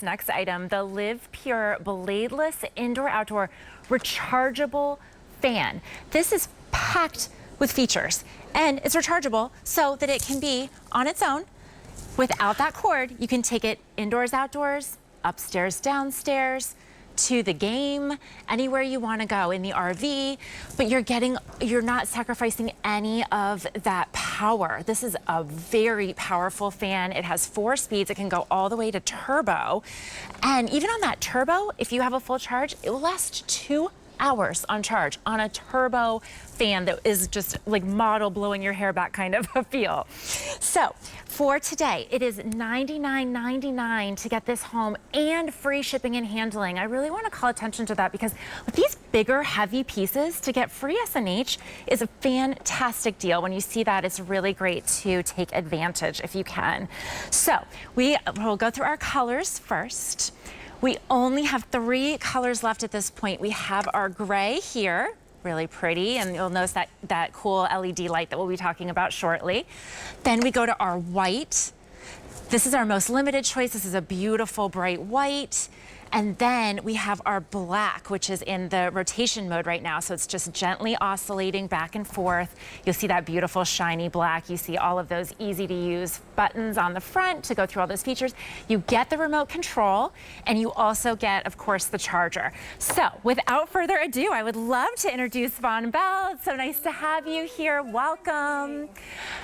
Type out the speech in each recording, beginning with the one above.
Next item, the LivePure Bladeless Indoor-Outdoor Rechargeable Fan. This is packed with features, and it's rechargeable so that it can be on its own without that cord. You can take it indoors, outdoors, upstairs, downstairs, to the game, anywhere you want to go in the RV, but you're not sacrificing any of that power. This is a very powerful fan. It has 4 speeds. It can go all the way to turbo. And even on that turbo, if you have a full charge, it will last 2 hours on charge on a turbo fan that is just like model blowing your hair back kind of a feel. So for today, it is $99.99 to get this home and free shipping and handling. I really want to call attention to that because with these bigger, heavy pieces, to get free SNH is a fantastic deal. When you see that, it's really great to take advantage if you can. So we'll go through our colors first. We only have 3 colors left at this point. We have our gray here, really pretty, and you'll notice that cool LED light that we'll be talking about shortly. Then we go to our white. This is our most limited choice. This is a beautiful bright white. And then we have our black, which is in the rotation mode right now. So it's just gently oscillating back and forth. You'll see that beautiful shiny black. You see all of those easy to use buttons on the front to go through all those features. You get the remote control, and you also get, of course, the charger. So without further ado, I would love to introduce Von Bell. It's so nice to have you here. Welcome.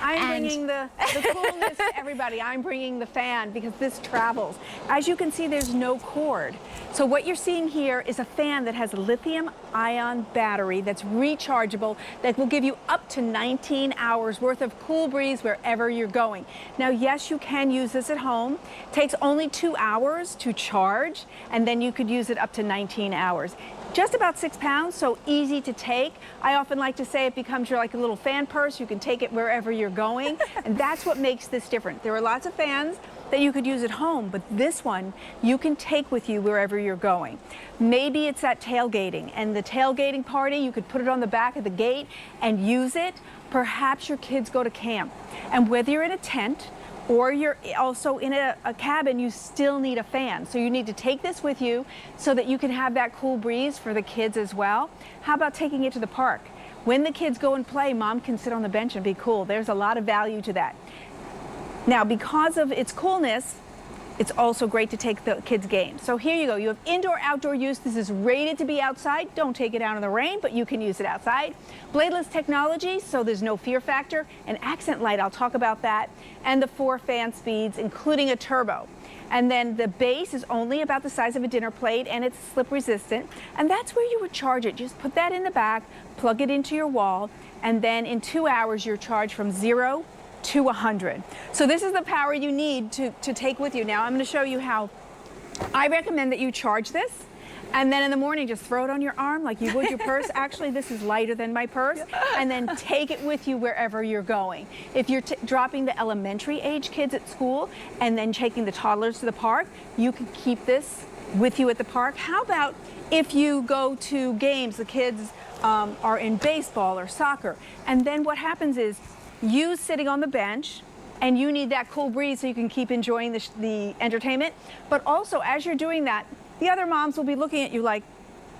I'm bringing the coolness to everybody. I'm bringing the fan because this travels. As you can see, there's no cord. So what you're seeing here is a fan that has a lithium-ion battery that's rechargeable that will give you up to 19 hours worth of cool breeze wherever you're going. Now, yes, you can use this at home. It takes only 2 hours to charge, and then you could use it up to 19 hours. Just about 6 pounds, so easy to take. I often like to say it becomes your like a little fan purse. You can take it wherever you're going, and that's what makes this different. There are lots of fans that you could use at home, but this one you can take with you wherever you're going. Maybe it's at tailgating, and the tailgating party, you could put it on the back of the gate and use it. Perhaps your kids go to camp, and whether you're in a tent or you're also in a cabin, you still need a fan. So you need to take this with you so that you can have that cool breeze for the kids as well. How about taking it to the park? When the kids go and play, mom can sit on the bench and be cool. There's a lot of value to that. Now, because of its coolness, it's also great to take the kids' games. So here you go. You have indoor-outdoor use. This is rated to be outside. Don't take it out in the rain, but you can use it outside. Bladeless technology, so there's no fear factor. An accent light, I'll talk about that. And the 4 fan speeds, including a turbo. And then the base is only about the size of a dinner plate, and it's slip resistant. And that's where you would charge it. Just put that in the back, plug it into your wall, and then in 2 hours, you're charged from 0 to 100. So this is the power you need to take with you. Now I'm going to show you how I recommend that you charge this, and then in the morning just throw it on your arm like you would your purse. Actually, this is lighter than my purse. And then take it with you wherever you're going. If you're dropping the elementary age kids at school and then taking the toddlers to the park, you can keep this with you at the park. How about if you go to games, the kids are in baseball or soccer, and then what happens is you sitting on the bench, and you need that cool breeze so you can keep enjoying the entertainment. But also, as you're doing that, the other moms will be looking at you like,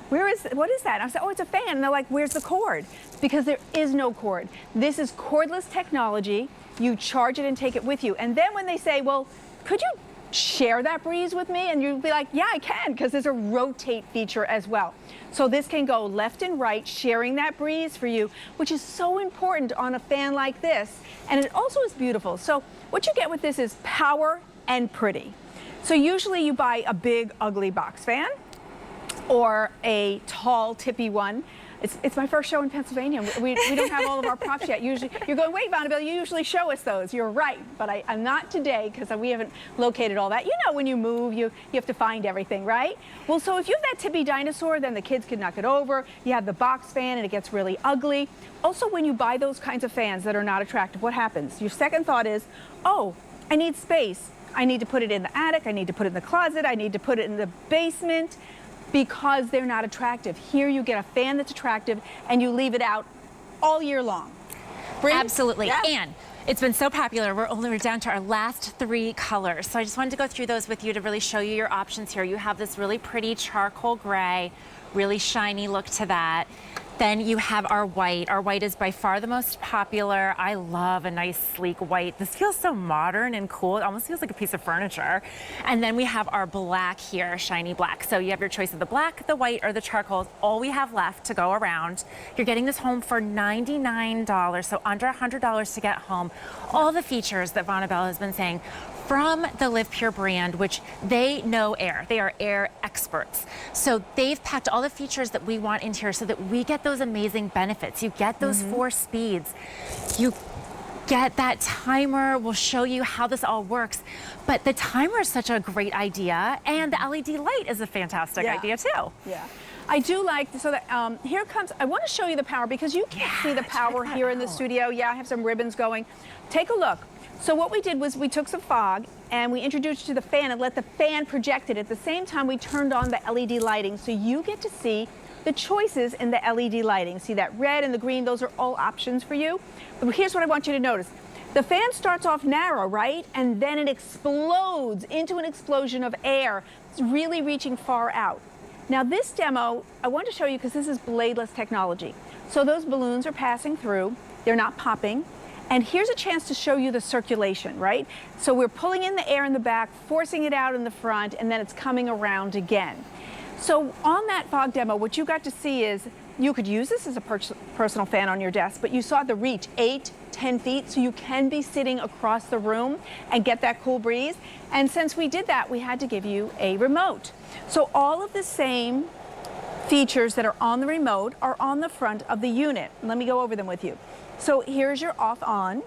what is that? And I say, oh, it's a fan. And they're like, where's the cord? Because there is no cord. This is cordless technology. You charge it and take it with you. And then when they say, well, could you share that breeze with me? And you'll be like, yeah, I can, because there's a rotate feature as well. So this can go left and right, sharing that breeze for you, which is so important on a fan like this. And it also is beautiful. So what you get with this is power and pretty. So usually you buy a big, ugly box fan or a tall, tippy one. It's my first show in Pennsylvania. We don't have all of our props yet. Usually, you're going, wait, Von Bell, you usually show us those. You're right, but I'm not today because we haven't located all that. You know, when you move, you have to find everything, right? Well, so if you have that tippy dinosaur, then the kids can knock it over. You have the box fan and it gets really ugly. Also, when you buy those kinds of fans that are not attractive, what happens? Your second thought is, oh, I need space. I need to put it in the attic. I need to put it in the closet. I need to put it in the basement. Because they're not attractive. Here you get a fan that's attractive and you leave it out all year long. Absolutely. Yeah. And It's been so popular, we're down to our last 3 colors. So I just wanted to go through those with you to really show you your options here. You have this really pretty charcoal gray, really shiny look to that. Then you have our white. Our white is by far the most popular. I love a nice sleek white. This feels so modern and cool. It almost feels like a piece of furniture. And then we have our black here, shiny black. So you have your choice of the black, the white, or the charcoal. All we have left to go around. You're getting this home for $99, so under $100 to get home. All the features that Vonabelle has been saying from the LivePure brand, which they know air. They are air experts. So they've packed all the features that we want into here so that we get those amazing benefits. You get those 4 speeds. You get that timer. We'll show you how this all works. But the timer is such a great idea, and the LED light is a fantastic idea too. Yeah. I do like, so that here comes, I want to show you the power because you can't see the power here in the studio. Yeah, I have some ribbons going. Take a look. So what we did was we took some fog and we introduced you to the fan and let the fan project it. At the same time, we turned on the LED lighting so you get to see the choices in the LED lighting. See that red and the green, those are all options for you. But here's what I want you to notice. The fan starts off narrow, right? And then it explodes into an explosion of air. It's really reaching far out. Now this demo, I want to show you because this is bladeless technology. So those balloons are passing through, they're not popping. And here's a chance to show you the circulation, right? So we're pulling in the air in the back, forcing it out in the front, and then it's coming around again. So on that fog demo, what you got to see is you could use this as a personal fan on your desk, but you saw the reach, 8, 10 feet, so you can be sitting across the room and get that cool breeze. And since we did that, we had to give you a remote. So all of the same features that are on the remote are on the front of the unit. Let me go over them with you. So here's your off on.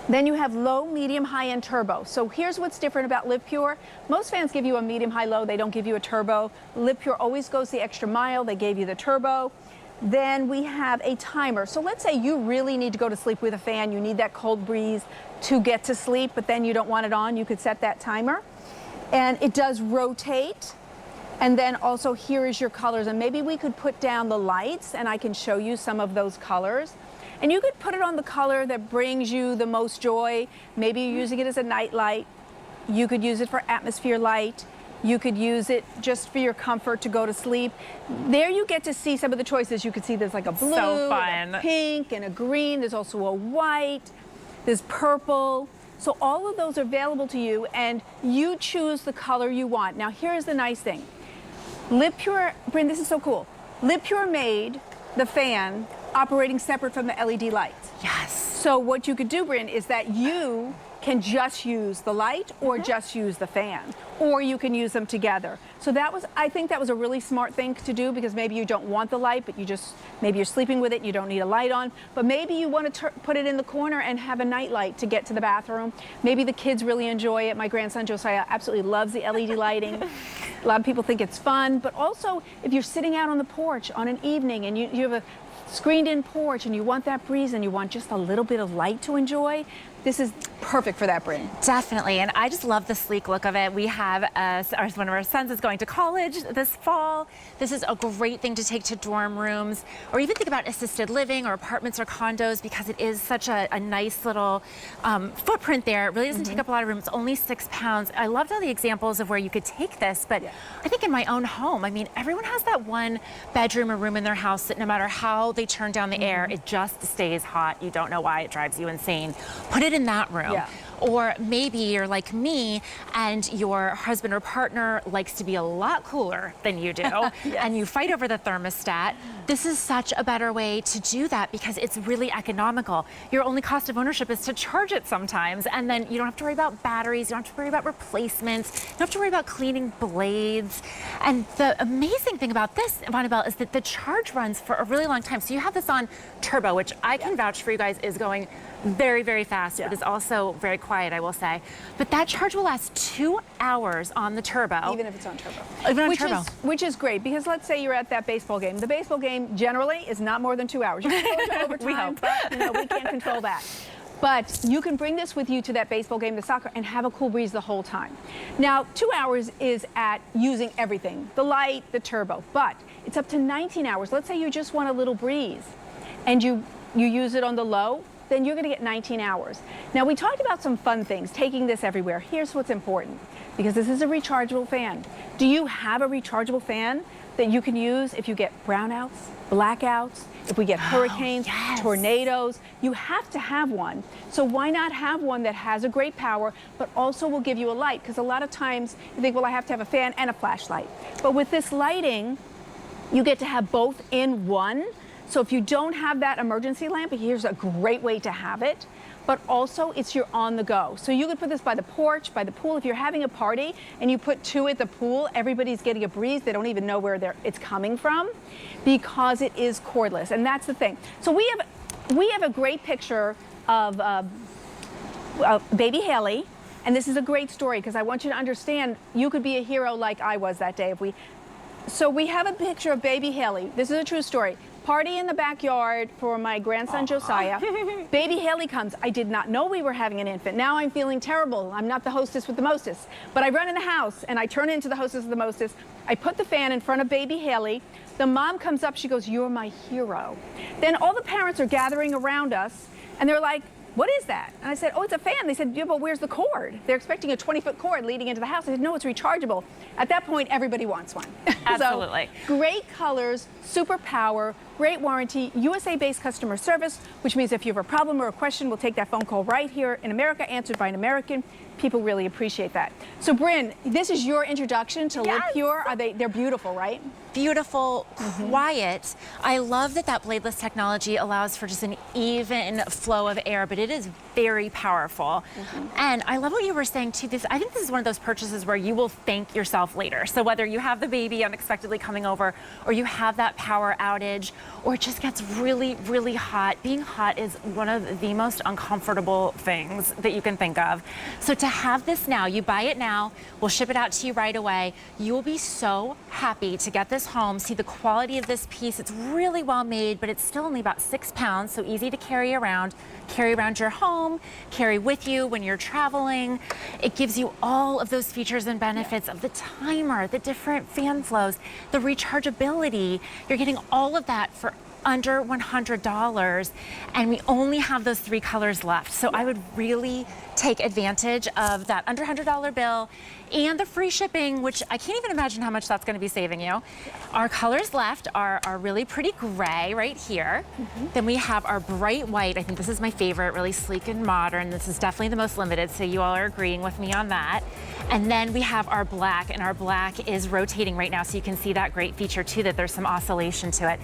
Then you have low, medium, high, and turbo. So here's what's different about LivePure. Most fans give you a medium, high, low. They don't give you a turbo. LivePure always goes the extra mile. They gave you the turbo. Then we have a timer. So let's say you really need to go to sleep with a fan. You need that cold breeze to get to sleep, but then you don't want it on. You could set that timer. And it does rotate. And then also here is your colors. And maybe we could put down the lights and I can show you some of those colors. And you could put it on the color that brings you the most joy. Maybe you're using it as a night light. You could use it for atmosphere light. You could use it just for your comfort to go to sleep. There you get to see some of the choices. You could see there's like a blue, a pink, and a green. There's also a white. There's purple. So all of those are available to you, and you choose the color you want. Now here's the nice thing. LivePure, Bryn, this is so cool. LivePure made the fan operating separate from the LED lights. Yes. So what you could do, Bryn, is that you can just use the light or just use the fan, or you can use them together. So that was, I think that was a really smart thing to do because maybe you don't want the light, but you just, maybe you're sleeping with it and you don't need a light on, but maybe you want to put it in the corner and have a night light to get to the bathroom. Maybe the kids really enjoy it. My grandson Josiah absolutely loves the LED lighting. A lot of people think it's fun, but also if you're sitting out on the porch on an evening and you have a screened in porch and you want that breeze and you want just a little bit of light to enjoy, this is perfect for that, Bryn. Definitely, and I just love the sleek look of it. We have one of our sons is going to college this fall. This is a great thing to take to dorm rooms, or even think about assisted living or apartments or condos, because it is such a nice little footprint there. It really doesn't take up a lot of room. It's only 6 pounds. I loved all the examples of where you could take this, but I think in my own home, I mean, everyone has that one bedroom or room in their house that no matter how they turn down the air, it just stays hot. You don't know why. It drives you insane. Put it in that room. Yeah. Or maybe you're like me and your husband or partner likes to be a lot cooler than you do, and you fight over the thermostat. This is such a better way to do that because it's really economical. Your only cost of ownership is to charge it sometimes, and then you don't have to worry about batteries, you don't have to worry about replacements, you don't have to worry about cleaning blades. And the amazing thing about this, Vonabelle, is that the charge runs for a really long time. So you have this on turbo, which I can vouch for you guys is going very, very fast, but is also very quiet, I will say. But that charge will last 2 hours on the turbo. Even if it's on turbo. Even on turbo. Which is great, because let's say you're at that baseball game. The baseball game generally is not more than 2 hours. You can go to overtime, but we can't control that. But you can bring this with you to that baseball game, the soccer, and have a cool breeze the whole time. Now, 2 hours is at using everything, the light, the turbo, but it's up to 19 hours. Let's say you just want a little breeze and you use it on the low, then you're gonna get 19 hours. Now we talked about some fun things, taking this everywhere. Here's what's important, because this is a rechargeable fan. Do you have a rechargeable fan that you can use if you get brownouts, blackouts, if we get hurricanes, tornadoes? You have to have one. So why not have one that has a great power, but also will give you a light? Because a lot of times you think, well, I have to have a fan and a flashlight. But with this lighting, you get to have both in one. So if you don't have that emergency lamp, here's a great way to have it. But also it's your on the go. So you could put this by the porch, by the pool. If you're having a party and you put two at the pool, everybody's getting a breeze. They don't even know where it's coming from, because it is cordless. And that's the thing. So we have a great picture of baby Haley. And this is a great story, because I want you to understand you could be a hero like I was that day. So we have a picture of baby Haley. This is a true story. Party in the backyard for my grandson Josiah. Baby Haley comes. I did not know we were having an infant. Now I'm feeling terrible. I'm not the hostess with the mostest. But I run in the house and I turn into the hostess with the mostest. I put the fan in front of baby Haley. The mom comes up, she goes, "You're my hero." Then all the parents are gathering around us and they're like, "What is that?" And I said, "Oh, it's a fan." They said, "Yeah, but where's the cord?" They're expecting a 20-foot cord leading into the house. I said, "No, it's rechargeable." At that point, everybody wants one. Absolutely. So, great colors, super power, great warranty, USA-based customer service, which means if you have a problem or a question, we'll take that phone call right here in America, answered by an American. People really appreciate that. So, Bryn, this is your introduction to LivePure. They're beautiful, right? Beautiful, quiet. I love that bladeless technology allows for just an even flow of air, but it is very powerful. And I love what you were saying too. I think this is one of those purchases where you will thank yourself later. So whether you have the baby unexpectedly coming over, or you have that power outage, or it just gets really, really hot. Being hot is one of the most uncomfortable things that you can think of. So to have this now, you buy it now, we'll ship it out to you right away. You will be so happy to get this home, see the quality of this piece. It's really well made, but it's still only about 6 pounds, so easy to carry around your home, carry with you when you're traveling. It gives you all of those features and benefits of the timer, the different fan flows, the rechargeability. You're getting all of that for under $100, and we only have those 3 colors left. So I would really take advantage of that under $100 bill and the free shipping, which I can't even imagine how much that's going to be saving you. Our colors left are really pretty gray right here. Then we have our bright white. I think this is my favorite, really sleek and modern. This is definitely the most limited, so you all are agreeing with me on that. And then we have our black, and our black is rotating right now, so you can see that great feature too, that there's some oscillation to it.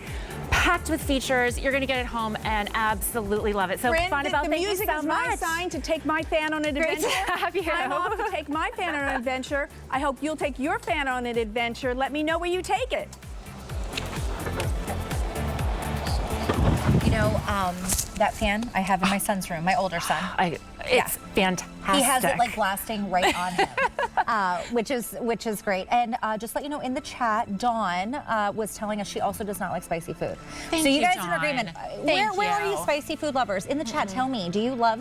Packed with features. You're going to get it home and absolutely love it. So Bryn, fun about the music is my sign to take my fan on an adventure. Great to have you. I'm off to take my fan on an adventure. I hope you'll take your fan on an adventure. Let me know where you take it. You know, that fan I have in my son's room, my older son. It's fantastic. He has it like blasting right on him, which is great. And just let you know, in the chat, Dawn was telling us she also does not like spicy food. Thank so you guys Dawn. are in agreement. Thank Where are you. you spicy food lovers? In the chat, tell me, do you love